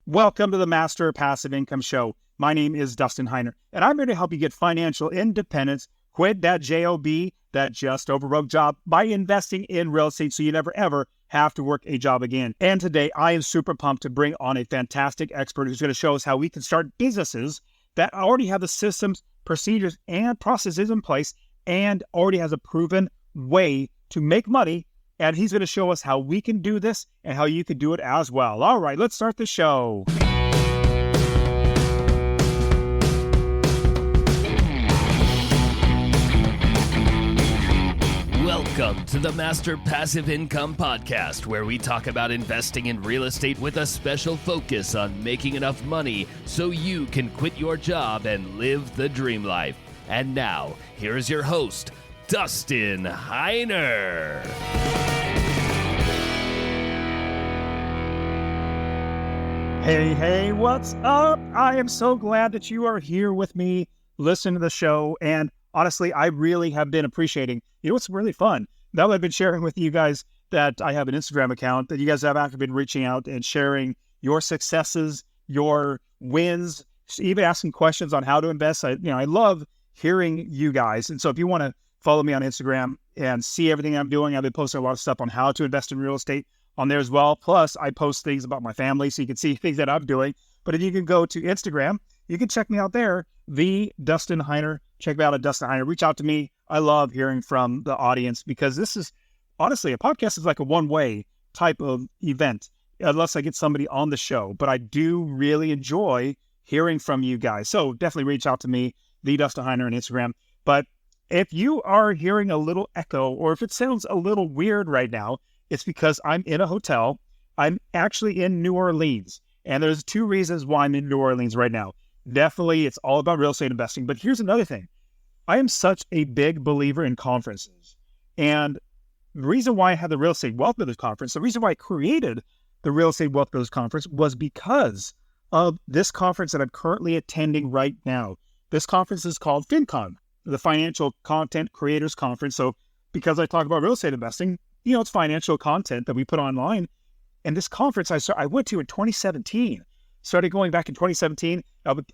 Welcome to the Master Passive Income Show. My name is Dustin Heiner, and I'm here to help you get financial independence, quit that job, that just overworked job, by investing in real estate so you never ever have to work a job again. And today, I am super pumped to bring on a fantastic expert who's going to show us how we can start businesses that already have the systems, procedures, and processes in place and already has a proven way to make money. And he's going to show us how we can do this and how you can do it as well. All right, let's start the show. Welcome to the Master Passive Income Podcast, where we talk about investing in real estate with a special focus on making enough money so you can quit your job and live the dream life. And now, here's your host, Dustin Heiner. Hey, what's up? I am so glad that you are here with me, listening to the show. And honestly, I really have been appreciating, what's really fun. Now I've been sharing with you guys that I have an Instagram account, that you guys have actually been reaching out and sharing your successes, your wins, even asking questions on how to invest. I love hearing you guys. And so if you want to follow me on Instagram and see everything I'm doing, I've been posting a lot of stuff on how to invest in real estate on there as well. Plus, I post things about my family so you can see things that I'm doing. But if you can go to Instagram, you can check me out there, the Dustin Heiner. Check me out at Dustin Heiner. Reach out to me. I love hearing from the audience because this is, honestly, a podcast is like a one-way type of event, unless I get somebody on the show. But I do really enjoy hearing from you guys. So definitely reach out to me, the Dustin Heiner on Instagram. But if you are hearing a little echo, or if it sounds a little weird right now, it's because I'm in a hotel. I'm actually in New Orleans. And there's two reasons why I'm in New Orleans right now. Definitely, it's all about real estate investing. But here's another thing. I am such a big believer in conferences. And the reason why I had the Real Estate Wealth Builders Conference, the reason why I created the Real Estate Wealth Builders Conference was because of this conference that I'm currently attending right now. This conference is called FinCon, the Financial Content Creators Conference. So because I talk about real estate investing, it's financial content that we put online. And this conference I went to in 2017, started going back in 2017.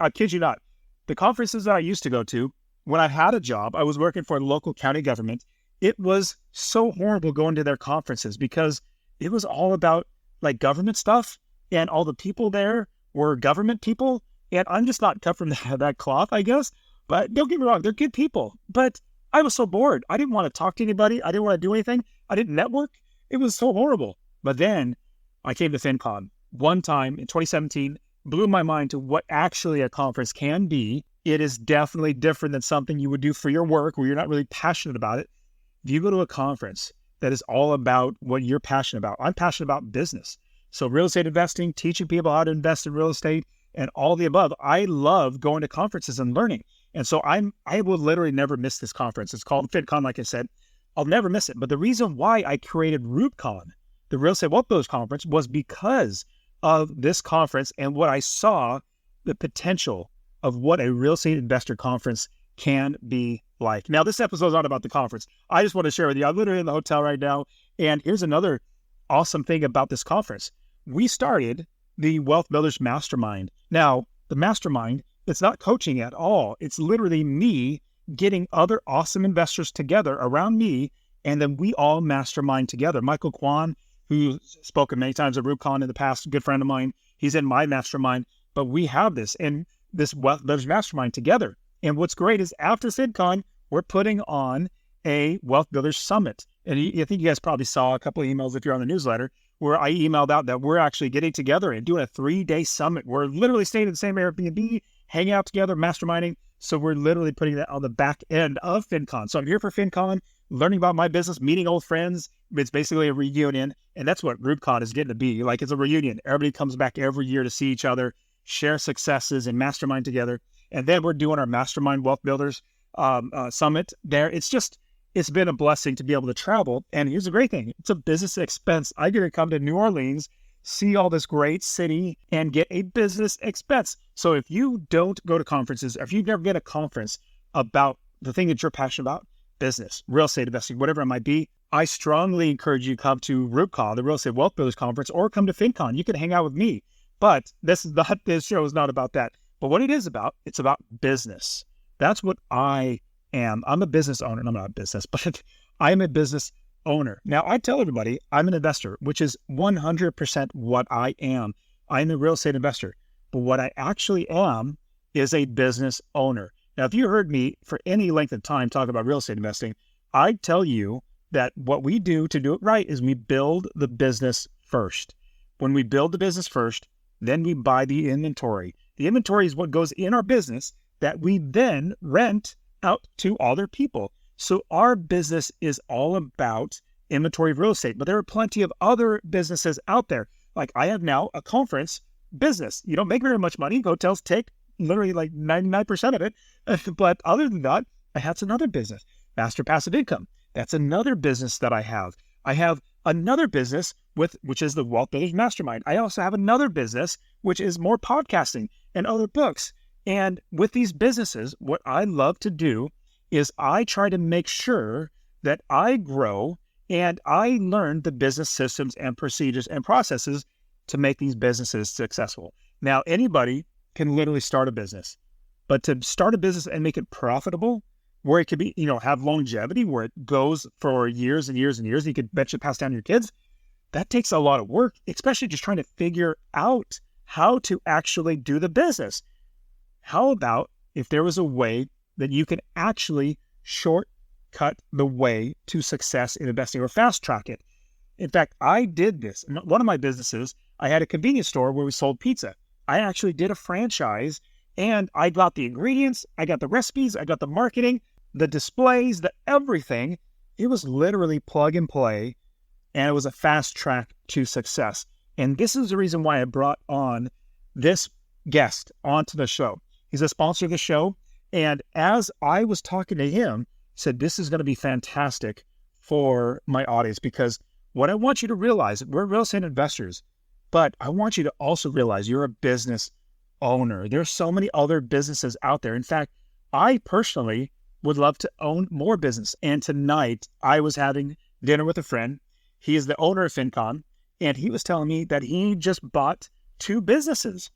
I kid you not, the conferences that I used to go to when I had a job, I was working for the local county government. It was so horrible going to their conferences because it was all about like government stuff, and all the people there were government people. And I'm just not cut from that cloth, I guess. But don't get me wrong, they're good people. But I was so bored. I didn't want to talk to anybody. I didn't want to do anything. I didn't network. It was so horrible. But then I came to FinCon one time in 2017, blew my mind to what actually a conference can be. It is definitely different than something you would do for your work where you're not really passionate about it. If you go to a conference that is all about what you're passionate about, I'm passionate about business. So real estate investing, teaching people how to invest in real estate, and all the above. I love going to conferences and learning. And so I will literally never miss this conference. It's called FinCon, like I said. I'll never miss it. But the reason why I created RootCon, the Real Estate Wealth Builders Conference, was because of this conference and what I saw the potential of what a real estate investor conference can be like. Now, this episode is not about the conference. I just want to share with you. I'm literally in the hotel right now. And here's another awesome thing about this conference. We started the Wealth Builders Mastermind. Now, the mastermind, it's not coaching at all. It's literally me getting other awesome investors together around me, and then we all mastermind together. Michael Kwan, who's spoken many times at RootCon in the past, a good friend of mine, he's in my mastermind, but we have this Wealth Builders Mastermind together. And what's great is after FinCon, we're putting on a Wealth Builders Summit. And I think you guys probably saw a couple of emails if you're on the newsletter, where I emailed out that we're actually getting together and doing a 3-day summit. We're literally staying in the same Airbnb, hanging out together, masterminding. So we're literally putting that on the back end of FinCon. So I'm here for FinCon, learning about my business, meeting old friends. It's basically a reunion. And that's what RootCon is getting to be. Like, it's a reunion. Everybody comes back every year to see each other, share successes, and mastermind together. And then we're doing our Mastermind Wealth Builders Summit there. It's been a blessing to be able to travel. And here's the great thing. It's a business expense. I get to come to New Orleans, see all this great city, and get a business expense. So if you don't go to conferences, if you've never been to a conference about the thing that you're passionate about, business, real estate investing, whatever it might be, I strongly encourage you to come to RootCon, the Real Estate Wealth Builders Conference, or come to FinCon. You can hang out with me. But this show is not about that. But what it is about, it's about business. That's what I am. I'm a business owner. And I'm not a business, but I'm a business owner. Now, I tell everybody I'm an investor, which is 100% what I am. I'm a real estate investor. But what I actually am is a business owner. Now, if you heard me for any length of time talk about real estate investing, I tell you that what we do to do it right is we build the business first. When we build the business first, then we buy the inventory. The inventory is what goes in our business that we then rent out to other people. So our business is all about inventory of real estate, but there are plenty of other businesses out there. Like I have now a conference business. You don't make very much money. Hotels take literally like 99% of it. But other than that, that's another business. Master Passive Income. That's another business that I have. I have another business which is the Wealth Builders Mastermind. I also have another business, which is more podcasting and other books. And with these businesses, what I love to do is I try to make sure that I grow and I learn the business systems and procedures and processes to make these businesses successful. Now, anybody can literally start a business, but to start a business and make it profitable, where it could be, have longevity, where it goes for years and years and years, you could bet you pass down to your kids. That takes a lot of work, especially just trying to figure out how to actually do the business. How about if there was a way that you could actually shortcut the way to success in investing or fast track it? In fact, I did this. In one of my businesses, I had a convenience store where we sold pizza. I actually did a franchise and I got the ingredients, I got the recipes, I got the marketing, the displays, the everything. It was literally plug and play, and it was a fast track to success. And this is the reason why I brought on this guest onto the show. He's a sponsor of the show. And as I was talking to him, he said, this is going to be fantastic for my audience, because what I want you to realize, we're real estate investors, but I want you to also realize you're a business owner. There's so many other businesses out there. In fact, I personally would love to own more business. And tonight I was having dinner with a friend. He is the owner of FinCon, and he was telling me that he just bought 2 businesses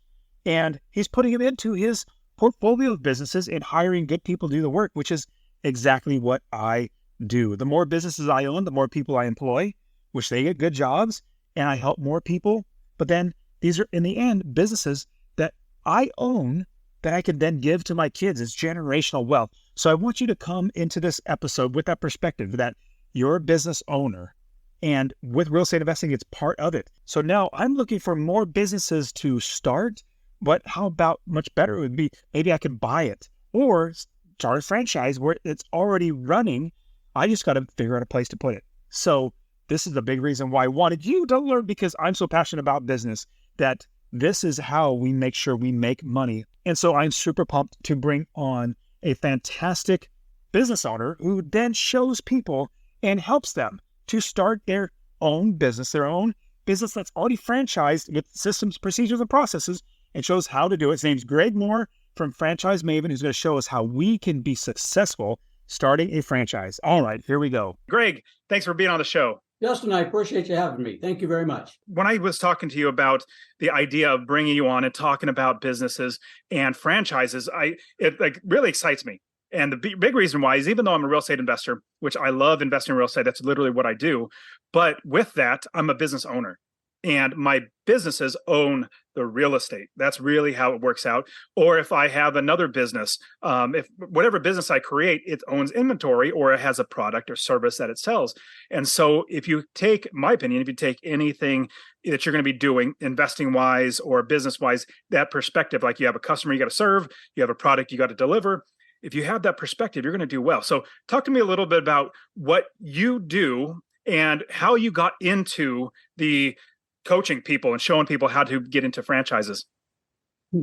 and he's putting them into his portfolio of businesses and hiring good people to do the work, which is exactly what I do. The more businesses I own, the more people I employ, which they get good jobs, and I help more people. But then these are, in the end, businesses that I own that I can then give to my kids. It's generational wealth. So I want you to come into this episode with that perspective that you're a business owner, and with real estate investing, it's part of it. So now I'm looking for more businesses to start, but how about much better it would be, maybe I can buy it or start a franchise where it's already running. I just got to figure out a place to put it. So this is the big reason why I wanted you to learn, because I'm so passionate about business that this is how we make sure we make money. And so I'm super pumped to bring on a fantastic business owner who then shows people and helps them to start their own business that's already franchised with systems, procedures, and processes, and shows how to do it. His name's Greg Moore from Franchise Maven, who's going to show us how we can be successful starting a franchise. All right, here we go. Greg, thanks for being on the show. Justin, I appreciate you having me. Thank you very much. When I was talking to you about the idea of bringing you on and talking about businesses and franchises, it really excites me. And the big reason why is, even though I'm a real estate investor, which I love investing in real estate, that's literally what I do. But with that, I'm a business owner. And my businesses own the real estate. That's really how it works out. Or if I have another business, if whatever business I create, it owns inventory or it has a product or service that it sells. And so if you take, my opinion, if you take anything that you're going to be doing investing wise or business wise, that perspective, like you have a customer you got to serve, you have a product you got to deliver. If you have that perspective, you're going to do well. So talk to me a little bit about what you do and how you got into the coaching people and showing people how to get into franchises.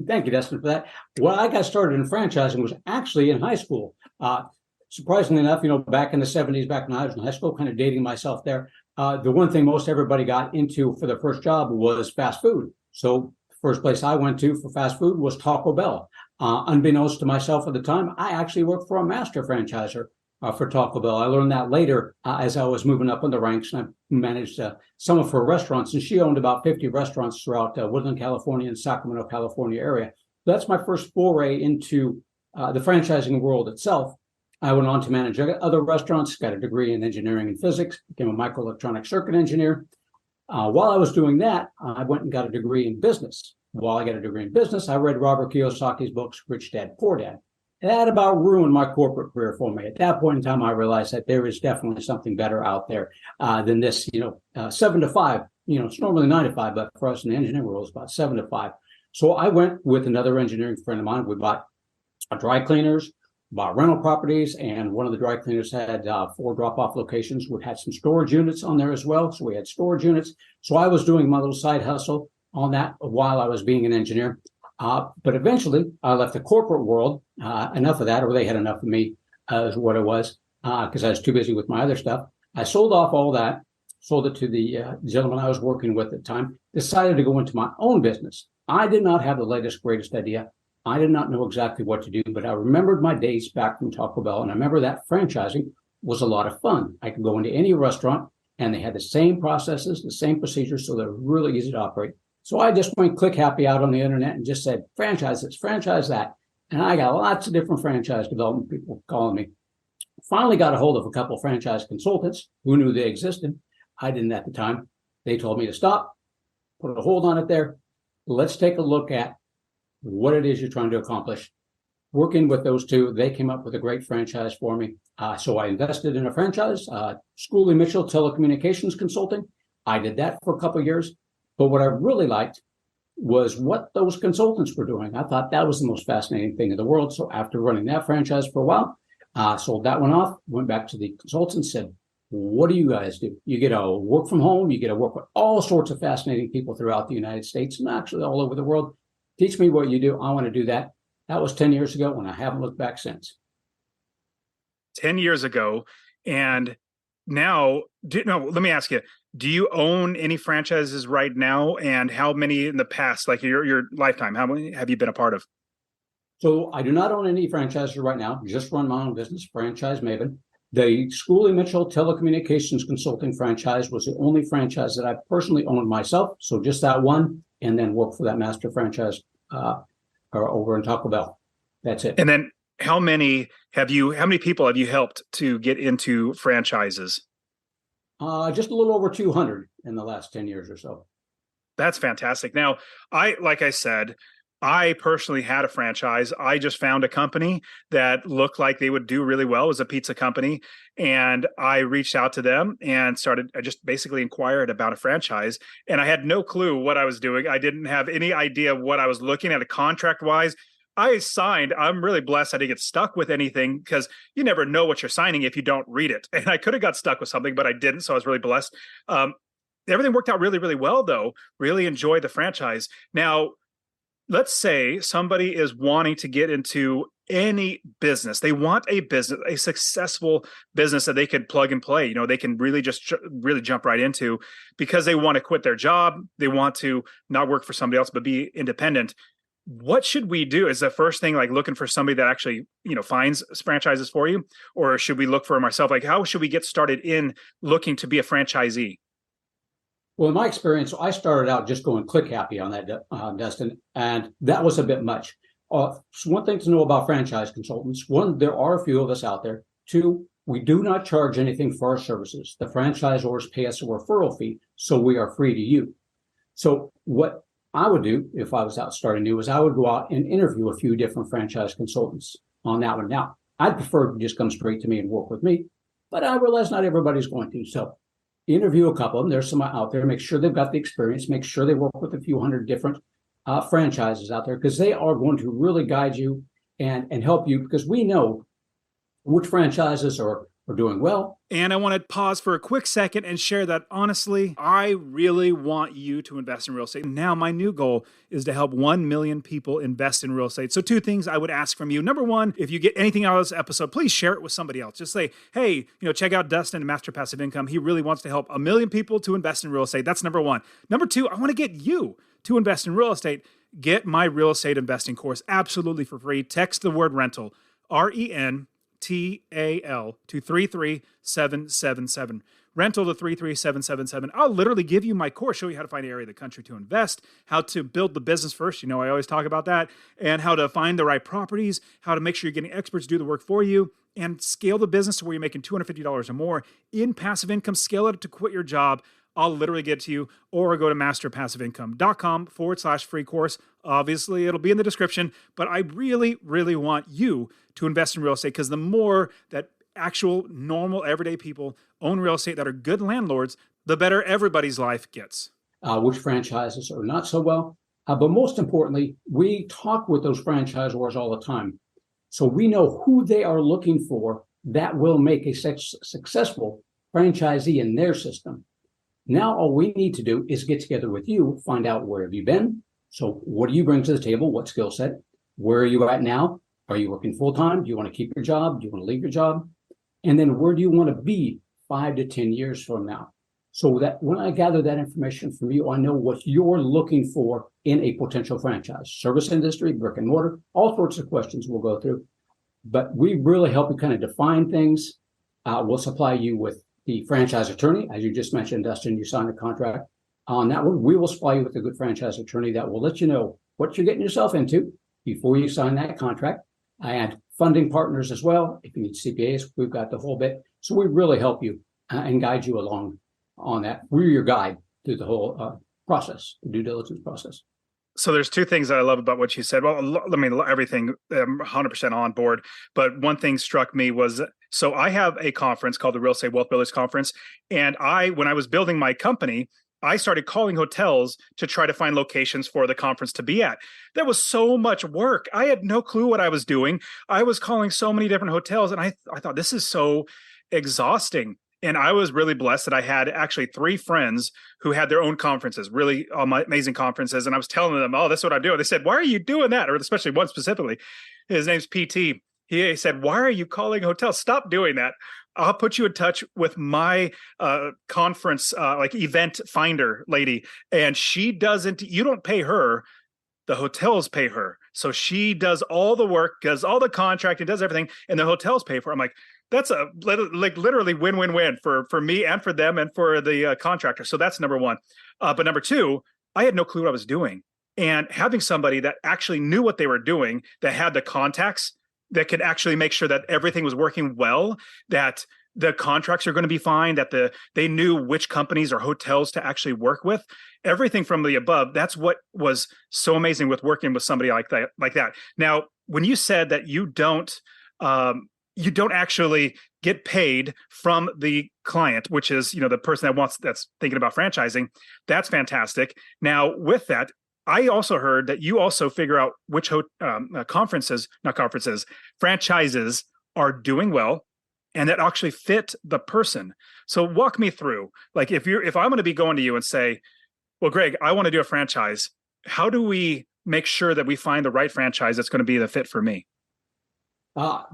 Thank you, Dustin, for that. Well, I got started in franchising was actually in high school. Surprisingly enough, back in the 70s, back when I was in high school, kind of dating myself there, the one thing most everybody got into for their first job was fast food. So the first place I went to for fast food was Taco Bell. Unbeknownst to myself at the time, I actually worked for a master franchiser for Taco Bell. I learned that later as I was moving up in the ranks, and I managed some of her restaurants. And she owned about 50 restaurants throughout Woodland, California, and Sacramento, California area. That's my first foray into the franchising world itself. I went on to manage other restaurants, got a degree in engineering and physics, became a microelectronic circuit engineer. While I was doing that, I went and got a degree in business. While I got a degree in business, I read Robert Kiyosaki's books, Rich Dad, Poor Dad. That about ruined my corporate career for me. At that point in time, I realized that there is definitely something better out there than this, 7 to 5. It's normally 9 to 5, but for us in the engineering world, it's about 7 to 5. So I went with another engineering friend of mine. We bought dry cleaners, bought rental properties, and one of the dry cleaners had 4 drop-off locations. We had some storage units on there as well. So we had storage units. So I was doing my little side hustle on that while I was being an engineer. But eventually, I left the corporate world. Enough of that, or they had enough of me, is what it was, because I was too busy with my other stuff. I sold off all that, sold it to the gentleman I was working with at the time, decided to go into my own business. I did not have the latest, greatest idea. I did not know exactly what to do, but I remembered my days back from Taco Bell, and I remember that franchising was a lot of fun. I could go into any restaurant, and they had the same processes, the same procedures, so they're really easy to operate. So I just went click happy out on the internet and just said, franchise this, franchise that. And I got lots of different franchise development people calling me. Finally got a hold of a couple of franchise consultants who knew they existed. I didn't at the time. They told me to stop, put a hold on it there. Let's take a look at what it is you're trying to accomplish. Working with those two, they came up with a great franchise for me. So I invested in a franchise, Schooley Mitchell Telecommunications Consulting. I did that for a couple of years. But what I really liked was what those consultants were doing. I thought that was the most fascinating thing in the world. So after running that franchise for a while, sold that one off, went back to the consultants, said, what do you guys do? You get to work from home. You get to work with all sorts of fascinating people throughout the United States and actually all over the world. Teach me what you do. I want to do that. That was 10 years ago, and I haven't looked back since. 10 years ago. And now, let me ask you, do you own any franchises right now? And how many in the past, like your lifetime, how many have you been a part of? So I do not own any franchises right now, just run my own business, Franchise Maven. The Schooley Mitchell Telecommunications Consulting franchise was the only franchise that I personally owned myself. So just that one, and then work for that master franchise over in Taco Bell. That's it. And then how many people have you helped to get into franchises? Just a little over 200 in the last 10 years or so. That's fantastic. Now, like I said, I personally had a franchise. I just found a company that looked like they would do really well. It was a pizza company. And I reached out to them and I just basically inquired about a franchise. And I had no clue what I was doing. I didn't have any idea what I was looking at contract wise. I signed. I'm really blessed I didn't get stuck with anything because you never know what you're signing if you don't read it. And I could have got stuck with something, but I didn't. So I was really blessed. Everything worked out really, really well, though. Really enjoyed the franchise. Now, let's say somebody is wanting to get into any business. They want a business, a successful business that they can plug and play. They can really just really jump right into because they want to quit their job. They want to not work for somebody else, but be independent. What should we do? Is the first thing like looking for somebody that actually, finds franchises for you? Or should we look for them ourselves? Like, how should we get started in looking to be a franchisee? Well, in my experience, I started out just going click happy on that, Dustin, and that was a bit much. So one thing to know about franchise consultants: one, there are a few of us out there. Two, we do not charge anything for our services. The franchisors pay us a referral fee, so we are free to you. So what I would do if I was out starting new is I would go out and interview a few different franchise consultants on that one. Now, I'd prefer to just come straight to me and work with me, but I realize not everybody's going to. So interview a couple of them. There's some out there. Make sure they've got the experience. Make sure they work with a few hundred different franchises out there, because they are going to really guide you and help you, because we know which franchises are doing well. And I want to pause for a quick second and share that honestly, I really want you to invest in real estate. Now, my new goal is to help 1 million people invest in real estate. So 2 things I would ask from you. Number 1, if you get anything out of this episode, please share it with somebody else. Just say, hey, check out Dustin and Master Passive Income. He really wants to help 1 million people to invest in real estate. That's number 1. Number 2, I want to get you to invest in real estate. Get my real estate investing course absolutely for free. Text the word rental, REN to 33777. Rental to 33777. I'll literally give you my course, show you how to find an area of the country to invest, how to build the business first. You know, I always talk about that, and how to find the right properties, how to make sure you're getting experts to do the work for you, and scale the business to where you're making $250 or more in passive income. Scale it to quit your job. I'll literally get to you, or go to masterpassiveincome.com/free course. Obviously, it'll be in the description, but I really, really want you to invest in real estate, because the more that actual, normal, everyday people own real estate that are good landlords, the better everybody's life gets. Which franchises are not so well. But most importantly, we talk with those franchisors all the time. So we know who they are looking for that will make a successful franchisee in their system. Now, all we need to do is get together with you, find out where have you been. So what do you bring to the table? What skill set? Where are you at now? Are you working full time? Do you want to keep your job? Do you want to leave your job? And then where do you want to be 5 to 10 years from now? So that when I gather that information from you, I know what you're looking for in a potential franchise, service industry, brick and mortar, all sorts of questions we'll go through. But we really help you kind of define things. We'll supply you with the franchise attorney. As you just mentioned, Dustin, you signed a contract on that one. We will supply you with a good franchise attorney that will let you know what you're getting yourself into before you sign that contract. And funding partners as well. If you need CPAs, we've got the whole bit. So we really help you and guide you along on that. We're your guide through the whole process, the due diligence process. So there's two things that I love about what you said. Well, I mean, everything, I'm 100% on board. But one thing struck me was, so I have a conference called the Real Estate Wealth Builders Conference. And when I was building my company, I started calling hotels to try to find locations for the conference to be at. That was so much work. I had no clue what I was doing. I was calling so many different hotels, and I thought, this is so exhausting. And I was really blessed that I had actually 3 friends who had their own conferences, really amazing conferences. And I was telling them, oh, this is what I'm doing. They said, why are you doing that? Or especially one specifically, his name's PT. He said, why are you calling hotels? Stop doing that. I'll put you in touch with my conference, like event finder lady. And she doesn't, you don't pay her, the hotels pay her. So she does all the work, does all the contracting, does everything, and the hotels pay for it. I'm like, that's literally win-win-win for me and for them and for the contractor. So that's number one. But number two, I had no clue what I was doing. And having somebody that actually knew what they were doing, that had the contacts, that could actually make sure that everything was working well, that the contracts are going to be fine, that they knew which companies or hotels to actually work with, everything from the above. That's what was so amazing with working with somebody like that. Now, when you said that you don't actually get paid from the client, which is, the person that's thinking about franchising, that's fantastic. Now, with that, I also heard that you also figure out which franchises are doing well and that actually fit the person. So walk me through, like if I'm going to be going to you and say, well, Greg, I want to do a franchise. How do we make sure that we find the right franchise that's going to be the fit for me?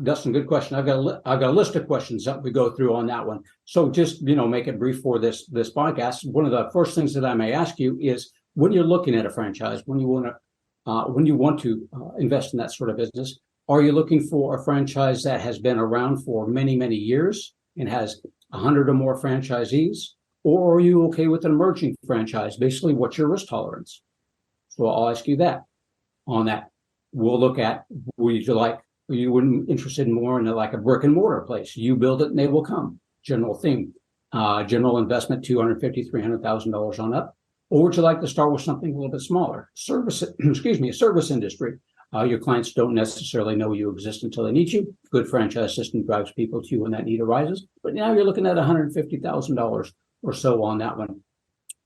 Dustin, good question. I've got a list of questions that we go through on that one. So just, make it brief for this podcast. One of the first things that I may ask you is, when you're looking at a franchise, when you want to invest in that sort of business, are you looking for a franchise that has been around for many, many years and has 100 or more franchisees? Or are you okay with an emerging franchise? Basically, what's your risk tolerance? So I'll ask you that. On that, we'll look at, are you interested in more in like a brick and mortar place? You build it and they will come. General theme, general investment, $250,000, $300,000 on up. Or would you like to start with something a little bit smaller? A service industry. Your clients don't necessarily know you exist until they need you. Good franchise system drives people to you when that need arises. But now you're looking at $150,000 or so on that one.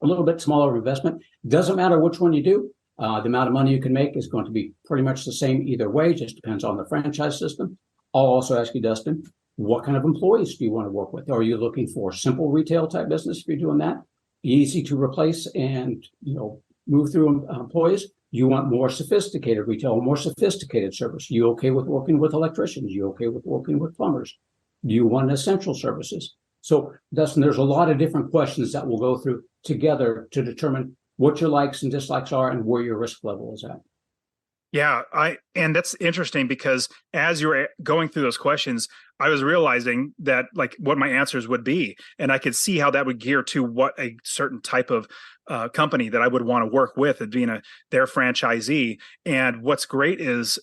A little bit smaller investment. Doesn't matter which one you do. The amount of money you can make is going to be pretty much the same either way. Just depends on the franchise system. I'll also ask you, Dustin, what kind of employees do you want to work with? Are you looking for simple retail type business if you're doing that? Easy to replace and move through employees. You want more sophisticated retail, more sophisticated service. You okay with working with electricians? You okay with working with plumbers? Do you want essential services? So, Dustin, there's a lot of different questions that we'll go through together to determine what your likes and dislikes are and where your risk level is at. Yeah, and that's interesting because as you were going through those questions, I was realizing that like what my answers would be, and I could see how that would gear to what a certain type of company that I would want to work with, and being their franchisee. And what's great is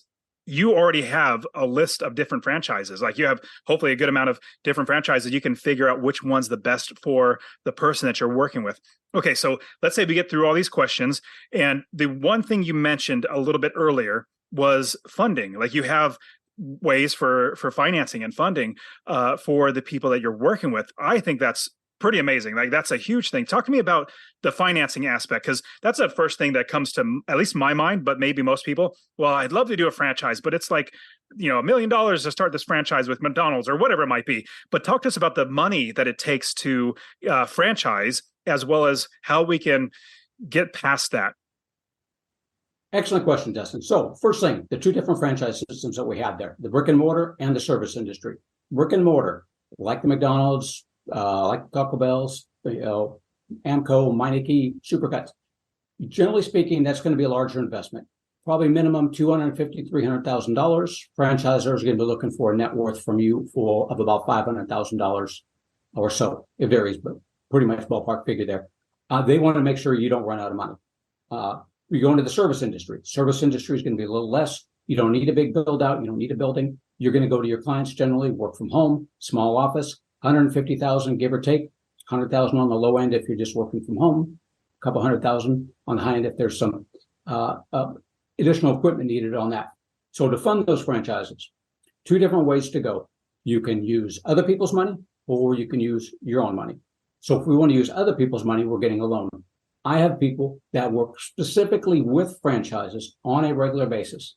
you already have a list of different franchises. Like you have hopefully a good amount of different franchises. You can figure out which one's the best for the person that you're working with. Okay, so let's say we get through all these questions, and the one thing you mentioned a little bit earlier was funding. Like you have ways for financing and funding for the people that you're working with. I think that's pretty amazing. Like that's a huge thing. Talk to me about the financing aspect, because that's the first thing that comes to at least my mind, but maybe most people. Well, I'd love to do a franchise, but it's like, $1 million to start this franchise with McDonald's or whatever it might be. But talk to us about the money that it takes to franchise, as well as how we can get past that. Excellent question, Justin. So first thing, the two different franchise systems that we have there, the brick and mortar and the service industry. Brick and mortar, like the McDonald's, like Taco Bell's, Amco, Meineke, Supercuts. Generally speaking, that's going to be a larger investment, probably minimum $250,000, $300,000. Franchisors are going to be looking for a net worth from you of about $500,000 or so. It varies, but pretty much ballpark figure there. They want to make sure you don't run out of money. You go into the service industry. Service industry is going to be a little less. You don't need a big build out. You don't need a building. You're going to go to your clients generally, work from home, small office, 150,000 give or take, 100,000 on the low end if you're just working from home, a couple 100,000 on the high end if there's some additional equipment needed on that. So to fund those franchises, two different ways to go. You can use other people's money, or you can use your own money. So if we want to use other people's money, we're getting a loan. I have people that work specifically with franchises on a regular basis.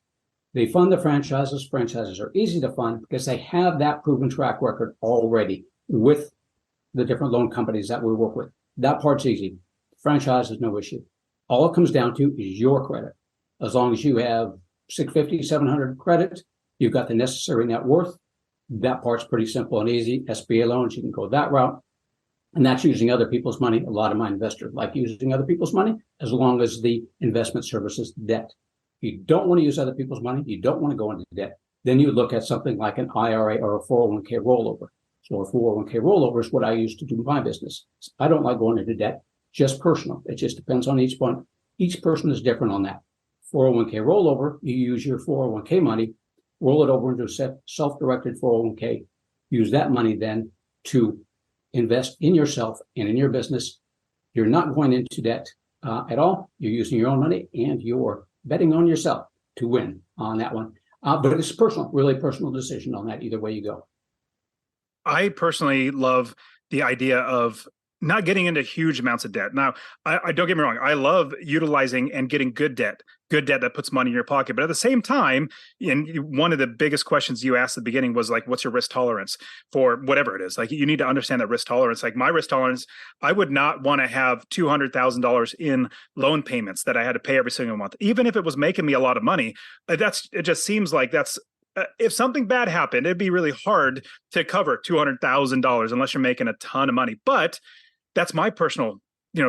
They fund the franchises. Franchises are easy to fund because they have that proven track record already with the different loan companies that we work with. That part's easy. Franchise is no issue. All it comes down to is your credit. As long as you have 650, 700 credit, you've got the necessary net worth. That part's pretty simple and easy. SBA loans, you can go that route. And that's using other people's money. A lot of my investors like using other people's money as long as the investment services debt. If you don't want to use other people's money, you don't want to go into debt, then you look at something like an IRA or a 401k rollover. So a 401k rollover is what I use to do my business. I don't like going into debt, just personal. It just depends on each one. Each person is different on that. 401k rollover, you use your 401k money, roll it over into a self-directed 401k, use that money then to invest in yourself and in your business. You're not going into debt at all. You're using your own money and you're betting on yourself to win on that one. But it's personal, really personal decision on that, either way you go. I personally love the idea of not getting into huge amounts of debt. Now, I don't get me wrong. I love utilizing and getting good debt that puts money in your pocket. But at the same time, and one of the biggest questions you asked at the beginning was like, what's your risk tolerance for whatever it is? Like, you need to understand that risk tolerance. Like my risk tolerance, I would not want to have $200,000 in loan payments that I had to pay every single month, even if it was making me a lot of money. It just seems like that's, if something bad happened, it'd be really hard to cover $200,000 unless you're making a ton of money. But that's my personal,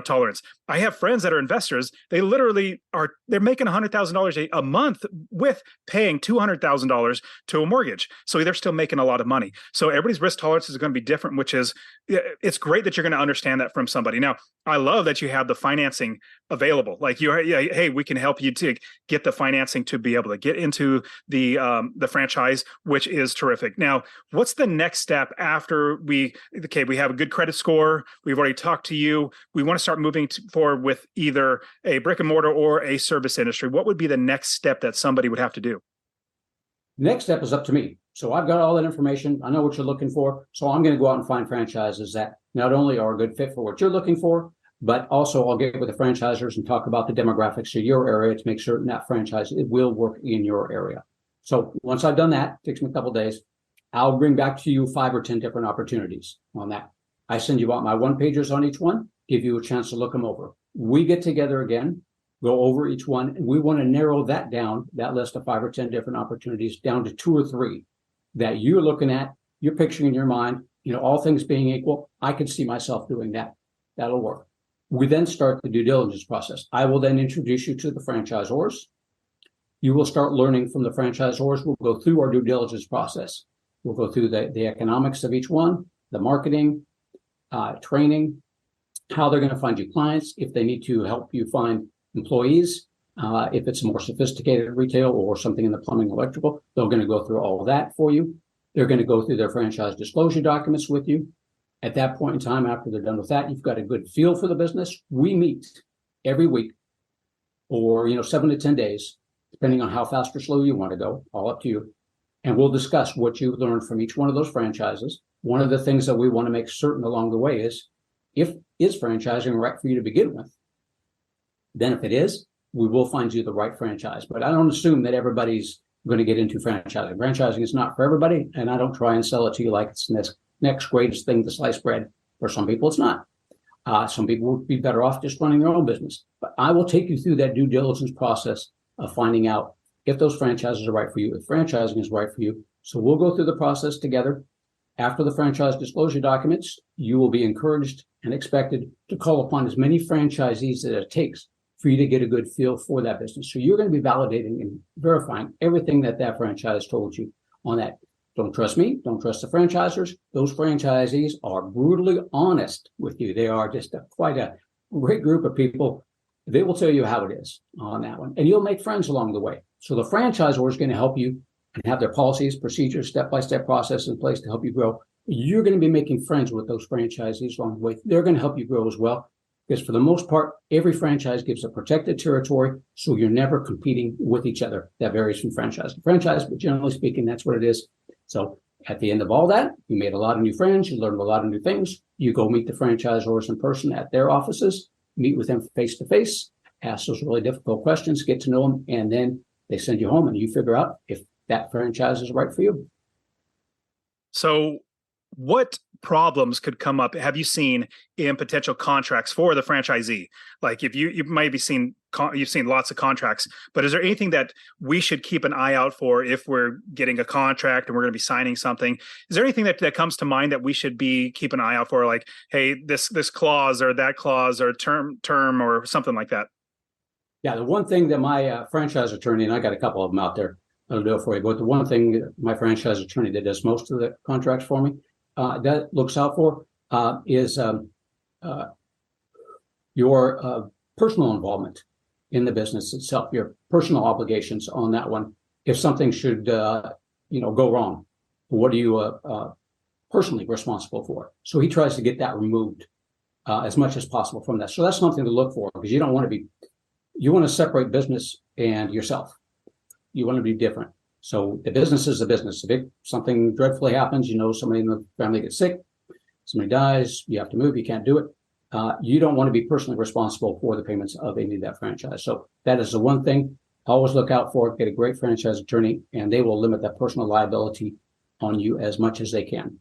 tolerance. I have friends that are investors. They literally they're making $100,000 a month with paying $200,000 to a mortgage. So they're still making a lot of money. So everybody's risk tolerance is going to be different, which is, it's great that you're going to understand that from somebody. Now, I love that you have the financing available. Like hey, we can help you to get the financing to be able to get into the franchise, which is terrific. Now, what's the next step after we have a good credit score? We've already talked to you. We want to start moving forward with either a brick and mortar or a service industry. What would be the next step that somebody would have to do? Next step is up to me. So I've got all that information. I know what you're looking for. So I'm going to go out and find franchises that not only are a good fit for what you're looking for, but also I'll get with the franchisors and talk about the demographics of your area to make certain that franchise, it will work in your area. So once I've done that, it takes me a couple of days, I'll bring back to you 5 or 10 different opportunities on that. I send you out my one-pagers on each one, give you a chance to look them over. We get together again, go over each one, and we want to narrow that down, that list of 5 or 10 different opportunities, down to 2 or 3 that you're looking at, you're picturing in your mind, all things being equal, I could see myself doing that. That'll work. We then start the due diligence process. I will then introduce you to the franchisors. You will start learning from the franchisors. We'll go through our due diligence process. We'll go through the economics of each one, the marketing, training, how they're going to find you clients, if they need to help you find employees, if it's more sophisticated retail or something in the plumbing, electrical, they're going to go through all of that for you. They're going to go through their franchise disclosure documents with you. At that point in time, after they're done with that, you've got a good feel for the business. We meet every week or 7 to 10 days, depending on how fast or slow you want to go, all up to you. And we'll discuss what you've learned from each one of those franchises. One of the things that we want to make certain along the way is franchising right for you to begin with? Then if it is, we will find you the right franchise. But I don't assume that everybody's going to get into franchising. Franchising is not for everybody, and I don't try and sell it to you like it's the next greatest thing to slice bread. For some people, it's not. Some people would be better off just running their own business. But I will take you through that due diligence process of finding out if those franchises are right for you, if franchising is right for you. So we'll go through the process together. After the franchise disclosure documents, you will be encouraged and expected to call upon as many franchisees as it takes for you to get a good feel for that business. So you're going to be validating and verifying everything that franchise told you on that. Don't trust me. Don't trust the franchisors. Those franchisees are brutally honest with you. They are just quite a great group of people. They will tell you how it is on that one. And you'll make friends along the way. So the franchisor is going to help you and have their policies, procedures, step-by-step process in place to help you grow. You're going to be making friends with those franchisees along the way. They're going to help you grow as well. Because for the most part, every franchise gives a protected territory, so you're never competing with each other. That varies from franchise to franchise, but generally speaking, that's what it is. So at the end of all that, you made a lot of new friends, you learned a lot of new things. You go meet the franchisors in person at their offices, meet with them face to face, ask those really difficult questions, get to know them, and then they send you home and you figure out if that franchise is right for you. So what problems could come up, have you seen in potential contracts for the franchisee? Like if you might be seen, you've seen lots of contracts, but is there anything that we should keep an eye out for if we're getting a contract and we're going to be signing something? Is there anything that comes to mind that we should be keep an eye out for? Like, hey, this clause or that clause or term or something like that? Yeah, the one thing that my franchise attorney, and I got a couple of them out there, I'll do it for you, but the one thing my franchise attorney that does most of the contracts for me, that looks out for is your personal involvement in the business itself, your personal obligations on that one. If something should, go wrong, what are you personally responsible for? So he tries to get that removed as much as possible from that. So that's something to look for because you don't want to you want to separate business and yourself. You want to be different. So the business is the business. If something dreadfully happens, somebody in the family gets sick, somebody dies, you have to move, you can't do it. You don't want to be personally responsible for the payments of any of that franchise. So that is the one thing. Always look out for it. Get a great franchise attorney, and they will limit that personal liability on you as much as they can.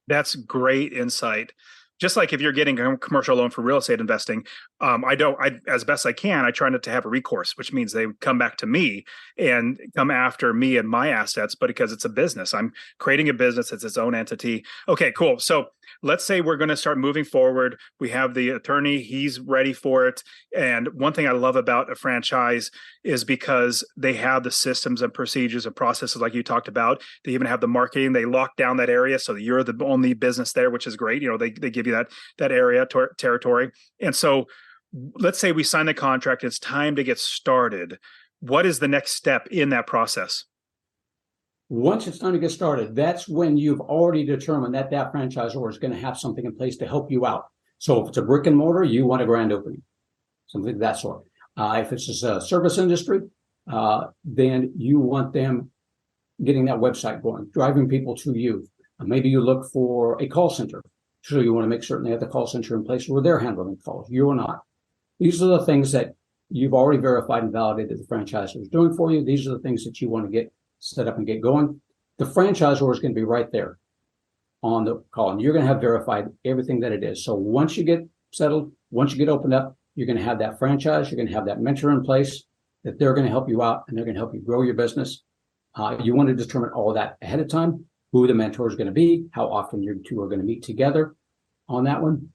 That's great insight. Just like if you're getting a commercial loan for real estate investing, as best I can, I try not to have a recourse, which means they come back to me and come after me and my assets, but because it's a business, I'm creating a business, it's its own entity. Okay, cool. So let's say we're going to start moving forward. We have the attorney, he's ready for it. And one thing I love about a franchise is because they have the systems and procedures and processes like you talked about. They even have the marketing. They lock down that area so that you're the only business there, which is great. They give you that area territory. And so let's say we sign the contract, it's time to get started. What is the next step in that process? Once it's time to get started, that's when you've already determined that franchisor is going to have something in place to help you out. So if it's a brick and mortar, you want a grand opening, something of that sort. If it's a service industry, then you want them getting that website going, driving people to you. Maybe you look for a call center. So you want to make certain they have the call center in place where they're handling calls. You are not. These are the things that you've already verified and validated the franchisor is doing for you. These are the things that you want to get set up and get going. The franchisor is going to be right there on the call, and you're going to have verified everything that it is. So once you get settled, once you get opened up, you're going to have that franchise, you're going to have that mentor in place that they're going to help you out and they're going to help you grow your business. You want to determine all of that ahead of time, who the mentor is going to be, how often you two are going to meet together on that one.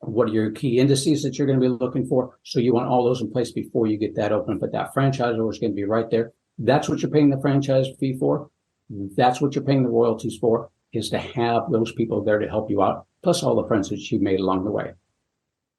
What are your key indices that you're going to be looking for? So you want all those in place before you get that open. But that franchisor is going to be right there. That's what you're paying the franchise fee for. That's what you're paying the royalties for, is to have those people there to help you out, plus all the friends that you made along the way.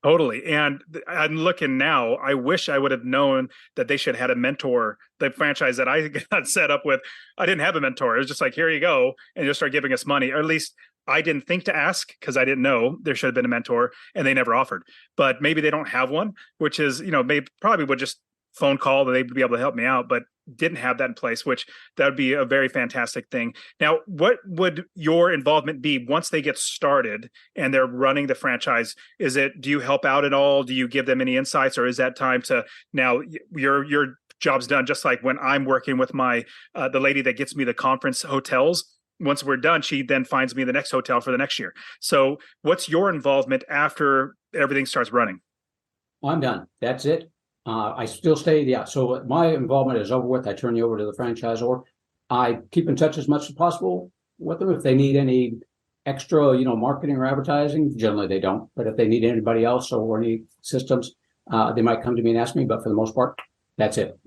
Totally. And I'm looking now, I wish I would have known that they should have had a mentor. The franchise that I got set up with, I didn't have a mentor. It was just like, here you go. And just start giving us money. Or at least I didn't think to ask because I didn't know there should have been a mentor, and they never offered. But maybe they don't have one, which is, maybe probably would just phone call that they'd be able to help me out, but didn't have that in place, which that would be a very fantastic thing. Now, what would your involvement be once they get started and they're running the franchise? Do you help out at all? Do you give them any insights, or is that time to now your job's done? Just like when I'm working with my, the lady that gets me the conference hotels, once we're done, she then finds me the next hotel for the next year. So what's your involvement after everything starts running? I'm done. That's it. I still stay. Yeah. So my involvement is over with. I turn you over to the franchisor. I keep in touch as much as possible with them. If they need any extra, marketing or advertising, generally they don't. But if they need anybody else or any systems, they might come to me and ask me. But for the most part, that's it.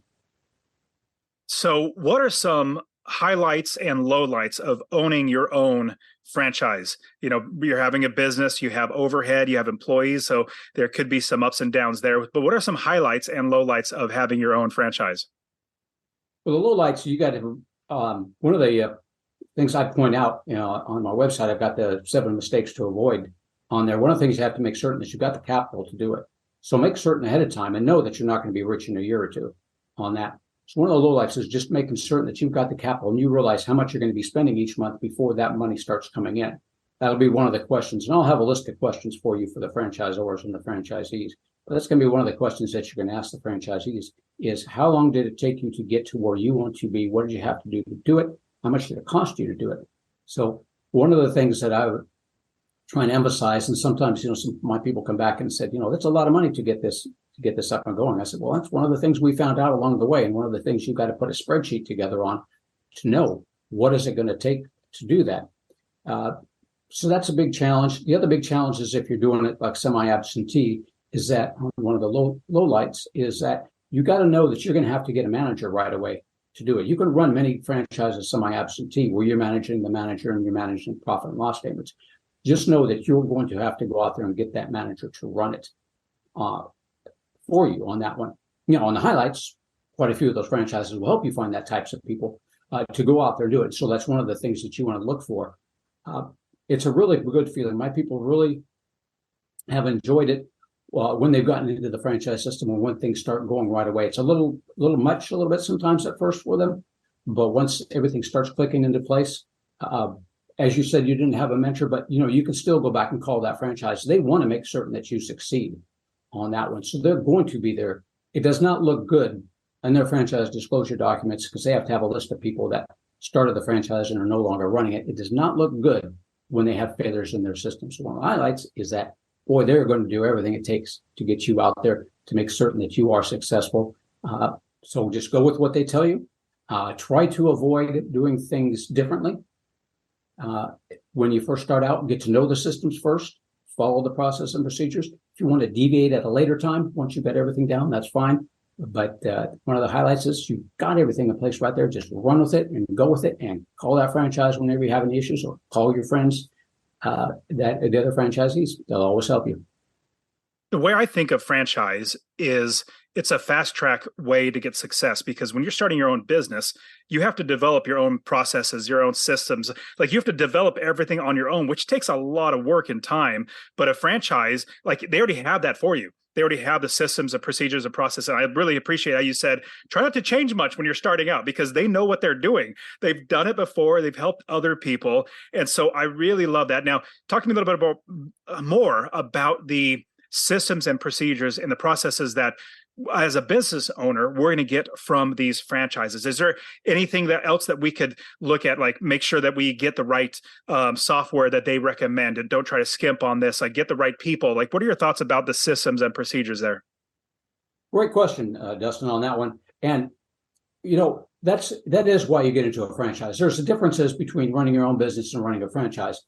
So what are some highlights and lowlights of owning your own franchise? You're having a business, you have overhead, you have employees, so there could be some ups and downs there. But what are some highlights and lowlights of having your own franchise? Well, the lowlights, you got to, one of the things I point out, on my website, I've got the 7 mistakes to avoid on there. One of the things you have to make certain is you've got the capital to do it. So make certain ahead of time and know that you're not going to be rich in a year or two on that. So one of the lowlights is just making certain that you've got the capital and you realize how much you're going to be spending each month before that money starts coming in. That'll be one of the questions. And I'll have a list of questions for you for the franchisors and the franchisees. But that's going to be one of the questions that you're going to ask the franchisees is, how long did it take you to get to where you want to be? What did you have to do to do it? How much did it cost you to do it? So one of the things that I would try and emphasize, and sometimes, some of my people come back and said, that's a lot of money to get this up and going. I said, well, that's one of the things we found out along the way. And one of the things you've got to put a spreadsheet together on to know what is it going to take to do that. So that's a big challenge. The other big challenge is if you're doing it like semi-absentee, is that one of the low lights is that you got to know that you're going to have to get a manager right away to do it. You can run many franchises semi-absentee where you're managing the manager and you're managing profit and loss statements. Just know that you're going to have to go out there and get that manager to run it for you on that one. On the highlights, quite a few of those franchises will help you find that types of people to go out there and do it. So that's one of the things that you want to look for. It's a really good feeling. My people really have enjoyed it when they've gotten into the franchise system and when things start going right away. It's a little bit sometimes at first for them, but once everything starts clicking into place, as you said, you didn't have a mentor, but you can still go back and call that franchise. They want to make certain that you succeed on that one. So they're going to be there. It does not look good in their franchise disclosure documents because they have to have a list of people that started the franchise and are no longer running it. It does not look good when they have failures in their system. So one of the highlights is that, boy, they're going to do everything it takes to get you out there to make certain that you are successful. So just go with what they tell you. Try to avoid doing things differently. When you first start out, get to know the systems first, follow the process and procedures. If you want to deviate at a later time, once you've got everything down, that's fine. But one of the highlights is you've got everything in place right there. Just run with it and go with it and call that franchise whenever you have any issues, or call your friends, the other franchisees. They'll always help you. The way I think of franchise is it's a fast track way to get success, because when you're starting your own business, you have to develop your own processes, your own systems. Like you have to develop everything on your own, which takes a lot of work and time. But a franchise, like they already have that for you. They already have the systems, the procedures, the process. And I really appreciate how you said, try not to change much when you're starting out, because they know what they're doing. They've done it before. They've helped other people. And so I really love that. Now, talk to me a little bit more about the systems and procedures and the processes that as a business owner, we're going to get from these franchises. Is there anything else that we could look at, like make sure that we get the right software that they recommend and don't try to skimp on this, like get the right people? Like, what are your thoughts about the systems and procedures there? Great question, Dustin, on that one. And, that is why you get into a franchise. There's the differences between running your own business and running a franchise.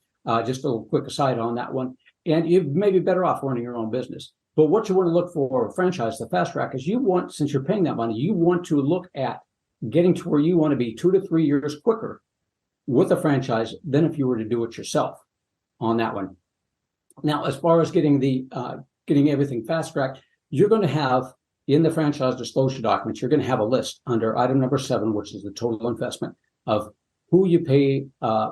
Just a little quick aside on that one and you may be better off running your own business. But what you want to look for a franchise, the fast track, is you want, since you're paying that money, you want to look at getting to where you want to be 2 to 3 years quicker with a franchise than if you were to do it yourself on that one. Now, as far as getting everything fast tracked, you're going to have in the franchise disclosure documents, you're going to have a list under item number 7, which is the total investment, of who you pay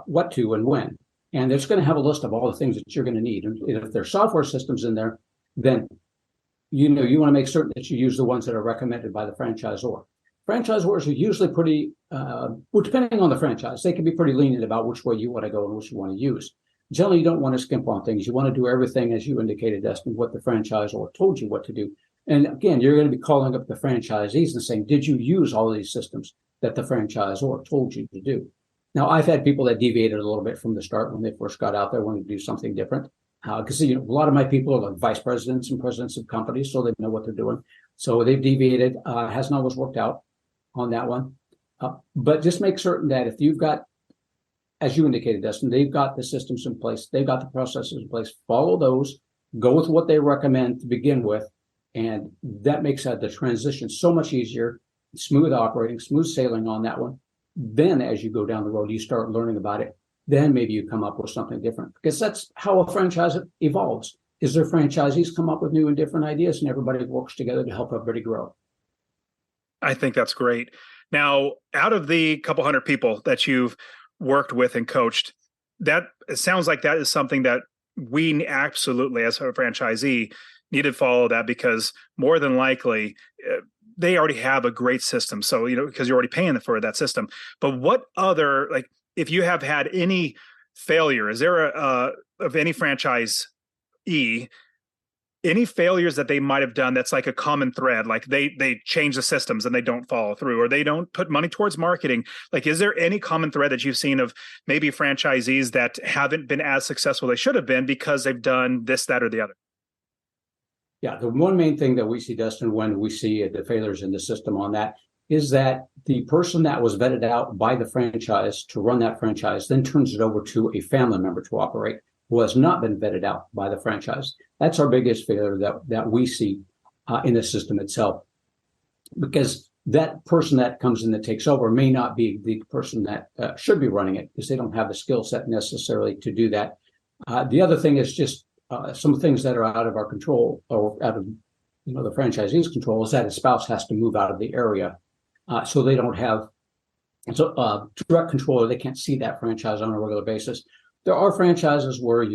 what to and when. And it's going to have a list of all the things that you're going to need. And if there's software systems in there, then you want to make certain that you use the ones that are recommended by the franchisor. Franchisors are usually pretty, well, depending on the franchise, they can be pretty lenient about which way you want to go and which you want to use. Generally, you don't want to skimp on things. You want to do everything, as you indicated, Destin, what the franchisor told you what to do. And again, you're going to be calling up the franchisees and saying, did you use all of these systems that the franchisor told you to do? Now, I've had people that deviated a little bit from the start when they first got out there, wanting to do something different. Because a lot of my people are like vice presidents and presidents of companies, so they know what they're doing. So they've deviated. Hasn't always worked out on that one. But just make certain that if you've got, as you indicated, Dustin, they've got the systems in place, they've got the processes in place, follow those, go with what they recommend to begin with. And that makes the transition so much easier, smooth operating, smooth sailing on that one. Then as you go down the road, you start learning about it. Then maybe you come up with something different, because that's how a franchise evolves. Is their franchisees come up with new and different ideas, and everybody works together to help everybody grow. I think that's great. Now, out of the couple hundred people that you've worked with and coached, that it sounds like that is something that we absolutely, as a franchisee, need to follow that, because more than likely they already have a great system. So, because you're already paying for that system. But what other, like, if you have had any failure, is there of any franchisee, any failures that they might have done that's like a common thread, like they change the systems and they don't follow through, or they don't put money towards marketing? Like, is there any common thread that you've seen of maybe franchisees that haven't been as successful they should have been because they've done this, that, or the other? Yeah, the one main thing that we see, Dustin, when we see the failures in the system on that, is that the person that was vetted out by the franchise to run that franchise then turns it over to a family member to operate who has not been vetted out by the franchise. That's our biggest failure that we see in the system itself, because that person that comes in that takes over may not be the person that should be running it, because they don't have the skill set necessarily to do that. The other thing is just some things that are out of our control, or out of the franchisee's control, is that a spouse has to move out of the area. So they don't have direct control, or they can't see that franchise on a regular basis. There are franchises where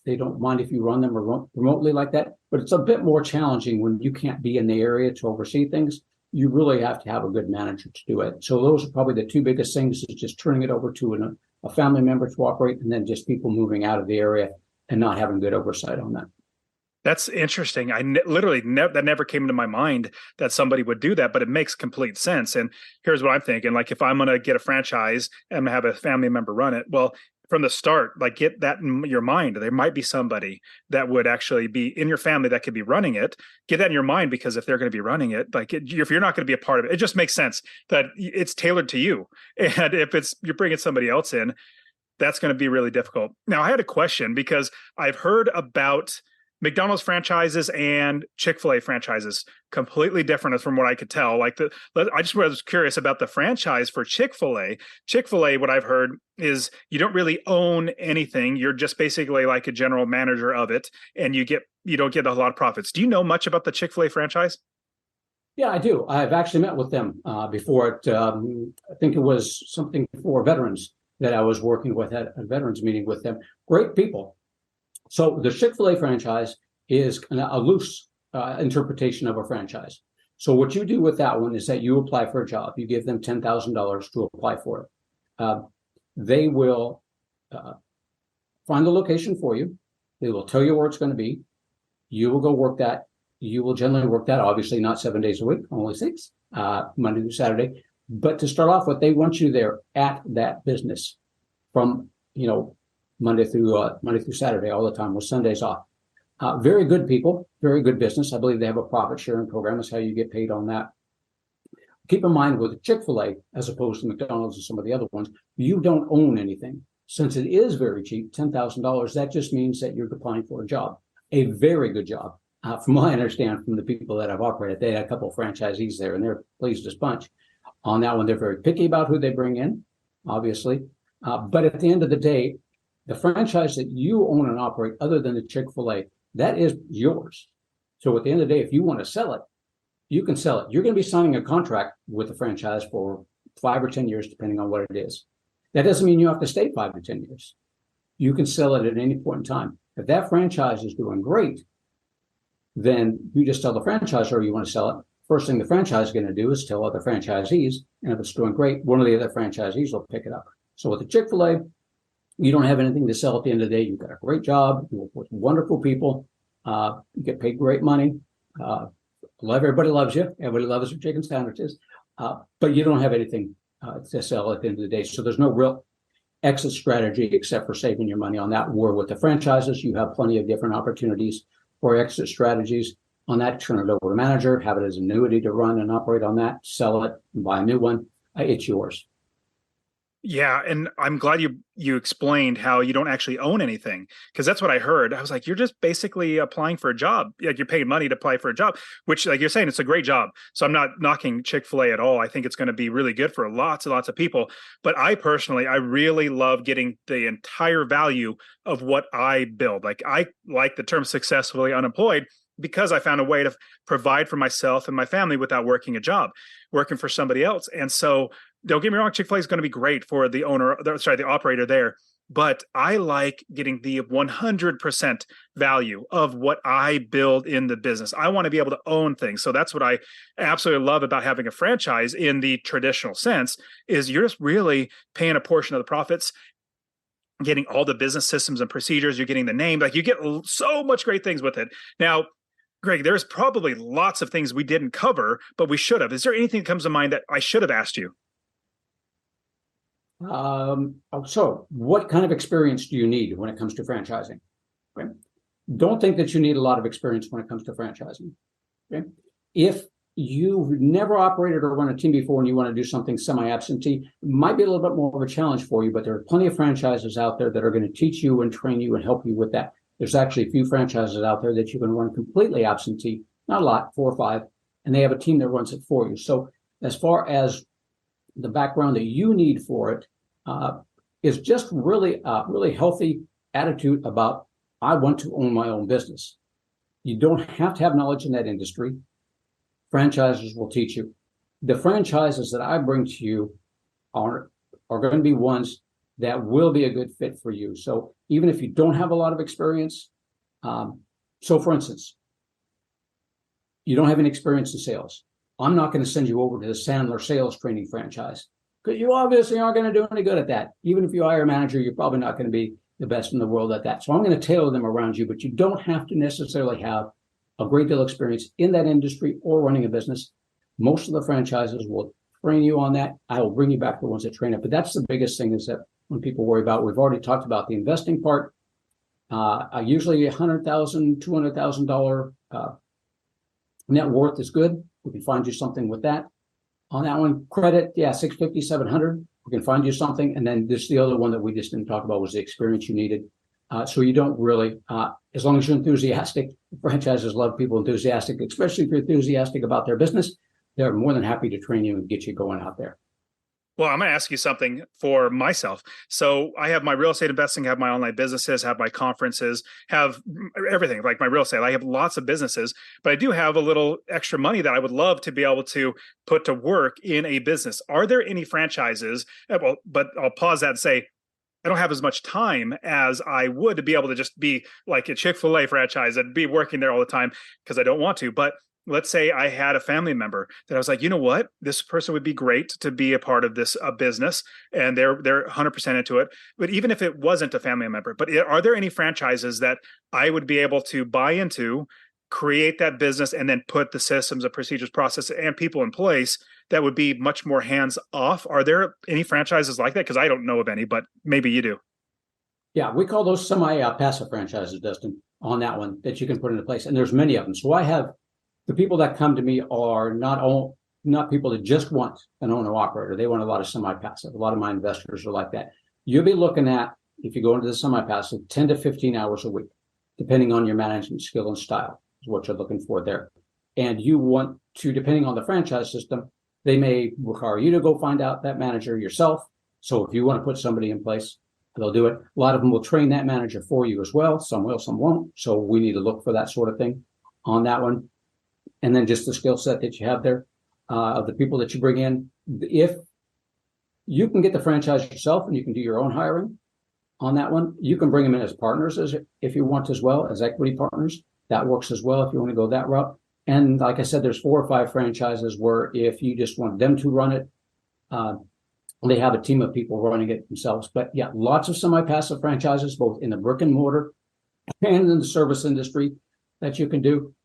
they don't mind if you run them remotely like that, but it's a bit more challenging when you can't be in the area to oversee things. You really have to have a good manager to do it. So those are probably the two biggest things, is just turning it over to a family member to operate, and then just people moving out of the area and not having good oversight on that. That's interesting. That never came into my mind that somebody would do that, but it makes complete sense. And here's what I'm thinking: like, if I'm going to get a franchise and have a family member run it, well, from the start, like, get that in your mind. There might be somebody that would actually be in your family that could be running it. Get that in your mind, because if they're going to be running it, if you're not going to be a part of it, it just makes sense that it's tailored to you. And if you're bringing somebody else in, that's going to be really difficult. Now, I had a question, because I've heard about McDonald's franchises and Chick-fil-A franchises, completely different from what I could tell. I just was curious about the franchise for Chick-fil-A. Chick-fil-A, what I've heard is you don't really own anything. You're just basically like a general manager of it, and you don't get a lot of profits. Do you know much about the Chick-fil-A franchise? Yeah, I do. I've actually met with them before. I think it was something for veterans that I was working with at a veterans meeting with them. Great people. So the Chick-fil-A franchise is a loose interpretation of a franchise. So what you do with that one is that you apply for a job. You give them $10,000 to apply for it. They will find the location for you. They will tell you where it's going to be. You will go work that. You will generally work that, obviously not 7 days a week, only 6, Monday through Saturday. But to start off with, they want you there at that business from, Monday through Saturday, all the time, with Sundays off. Very good people, very good business. I believe they have a profit sharing program. That's how you get paid on that. Keep in mind, with Chick-fil-A, as opposed to McDonald's and some of the other ones, you don't own anything. Since it is very cheap, $10,000, that just means that you're applying for a job, a very good job. From what I understand from the people that I've operated, they had a couple of franchisees there, and they're pleased as punch. On that one, they're very picky about who they bring in, obviously. But at the end of the day, the franchise that you own and operate, other than the Chick-fil-A, that is yours. So at the end of the day, if you want to sell it, you can sell it. You're going to be signing a contract with the franchise for 5 or 10 years, depending on what it is. That doesn't mean you have to stay 5 to 10 years. You can sell it at any point in time. If that franchise is doing great, then you just tell the franchisor you want to sell it. First thing the franchise is going to do is tell other franchisees, and if it's doing great, one of the other franchisees will pick it up. So with the Chick-fil-A, you don't have anything to sell at the end of the day. You've got a great job. You work with wonderful people. You get paid great money. Everybody loves you. Everybody loves your chicken sandwiches. But you don't have anything to sell at the end of the day. So there's no real exit strategy except for saving your money on that. Where with the franchises, you have plenty of different opportunities for exit strategies. On that, turn it over to manager, have it as an annuity to run and operate on that, sell it, and buy a new one. It's yours. Yeah, and I'm glad you explained how you don't actually own anything, because that's what I heard. I was like, you're just basically applying for a job. Like you're paying money to apply for a job, which, like you're saying, it's a great job. So I'm not knocking Chick-fil-A at all. I think it's going to be really good for lots and lots of people. But I really love getting the entire value of what I build. Like I like the term successfully unemployed, because I found a way to provide for myself and my family without working a job, working for somebody else. And so don't get me wrong, Chick-fil-A is going to be great for the operator there. But I like getting the 100% value of what I build in the business. I want to be able to own things. So that's what I absolutely love about having a franchise in the traditional sense, is you're just really paying a portion of the profits, getting all the business systems and procedures. You're getting the name. Like you get so much great things with it. Now, Greg, there's probably lots of things we didn't cover, but we should have. Is there anything that comes to mind that I should have asked you? So what kind of experience do you need when it comes to franchising? Okay. Don't think that you need a lot of experience when it comes to franchising. Okay. If you've never operated or run a team before and you want to do something semi-absentee, it might be a little bit more of a challenge for you, but there are plenty of franchises out there that are going to teach you and train you and help you with that. There's actually a few franchises out there that you can run completely absentee, not a lot, 4 or 5, and they have a team that runs it for you. So as far as the background that you need for it, is just really healthy attitude about, I want to own my own business. You don't have to have knowledge in that industry. Franchises will teach you. The franchises that I bring to you are going to be ones that will be a good fit for you. So even if you don't have a lot of experience, so for instance, you don't have any experience in sales, I'm not going to send you over to the Sandler sales training franchise, because you obviously aren't going to do any good at that. Even if you hire a manager, you're probably not going to be the best in the world at that. So I'm going to tailor them around you, but you don't have to necessarily have a great deal of experience in that industry or running a business. Most of the franchises will train you on that. I will bring you back the ones that train it. But that's the biggest thing, is that when people worry about, we've already talked about the investing part. Usually $100,000, $200,000 net worth is good. We can find you something with that. On that one, credit, yeah, 650, 700. We can find you something. And then this, the other one that we just didn't talk about, was the experience you needed. So you don't really, as long as you're enthusiastic, franchises love people enthusiastic, especially if you're enthusiastic about their business. They're more than happy to train you and get you going out there. Well, I'm going to ask you something for myself. So I have my real estate investing, have my online businesses, have my conferences, have everything like my real estate. I have lots of businesses, but I do have a little extra money that I would love to be able to put to work in a business. Are there any franchises? Well, but I'll pause that and say, I don't have as much time as I would to be able to just be like a Chick-fil-A franchise and be working there all the time, because I don't want to. But let's say I had a family member that I was like, you know what, this person would be great to be a part of this business, and they're 100% into it. But even if it wasn't a family member, but are there any franchises that I would be able to buy into, create that business, and then put the systems and procedures, process, and people in place that would be much more hands off? Are there any franchises like that? Because I don't know of any, but maybe you do. Yeah, we call those semi-passive franchises, Dustin, on that one that you can put into place. And there's many of them. So I have, the people that come to me are not people that just want an owner operator. They want a lot of semi-passive. A lot of my investors are like that. you'll be looking at, if you go into the semi-passive, 10 to 15 hours a week, depending on your management skill and style, is what you're looking for there. And you want to, depending on the franchise system, they may require you to go find out that manager yourself. So if you want to put somebody in place, they'll do it. A lot of them will train that manager for you as well. Some will, some won't. So we need to look for that sort of thing on that one. And then just the skill set that you have there of the people that you bring in. If you can get the franchise yourself and you can do your own hiring on that one, you can bring them in as partners if you want as well, as equity partners. That works as well if you want to go that route. And like I said, there's 4 or 5 franchises where if you just want them to run it, they have a team of people running it themselves. But yeah, lots of semi-passive franchises, both in the brick and mortar and in the service industry that you can do.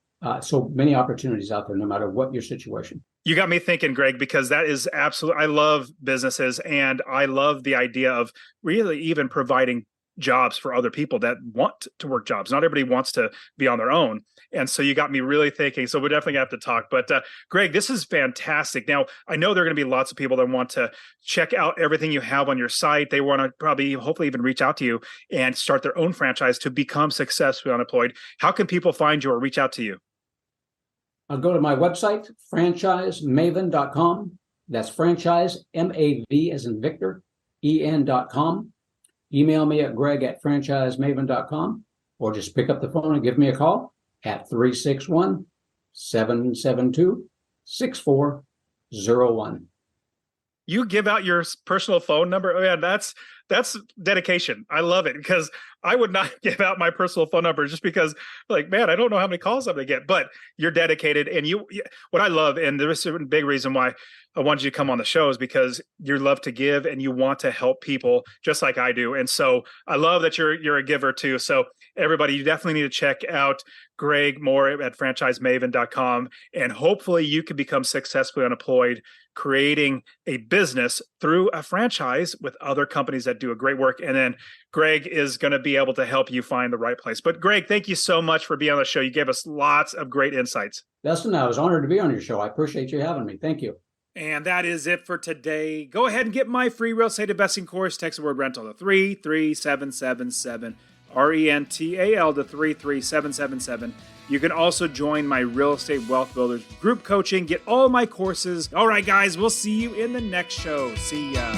So many opportunities out there, no matter what your situation. You got me thinking, Greg, because that is absolutely, I love businesses and I love the idea of really even providing jobs for other people that want to work jobs. Not everybody wants to be on their own. And so you got me really thinking. So we're definitely gonna have to talk. But Greg, this is fantastic. Now, I know there are going to be lots of people that want to check out everything you have on your site. They want to probably, hopefully even reach out to you and start their own franchise to become successfully unemployed. How can people find you or reach out to you? I'll go to my website, franchisemaven.com. That's franchise, M-A-V as in Victor, E-N.com. Email me at greg@franchisemaven.com, or just pick up the phone and give me a call at 361-772-6401. You give out your personal phone number? Oh, yeah, that's dedication. I love it, because I would not give out my personal phone number just because, like, man, I don't know how many calls I'm going to get. But you're dedicated, and what I love, and there's a big reason why I wanted you to come on the show, is because you love to give and you want to help people just like I do. And so I love that you're a giver too. So everybody, you definitely need to check out Greg Moore at franchisemaven.com, and hopefully you can become successfully unemployed, creating a business through a franchise with other companies that do a great work. And then Greg is going to be able to help you find the right place. But Greg, thank you so much for being on the show. You gave us lots of great insights. Dustin, I was honored to be on your show. I appreciate you having me. Thank you. And that is it for today. Go ahead and get my free real estate investing course. Text the word rental to 33777, RENTAL to 33777. You can also join my Real Estate Wealth Builders group coaching. Get all my courses. All right, guys, we'll see you in the next show. See ya.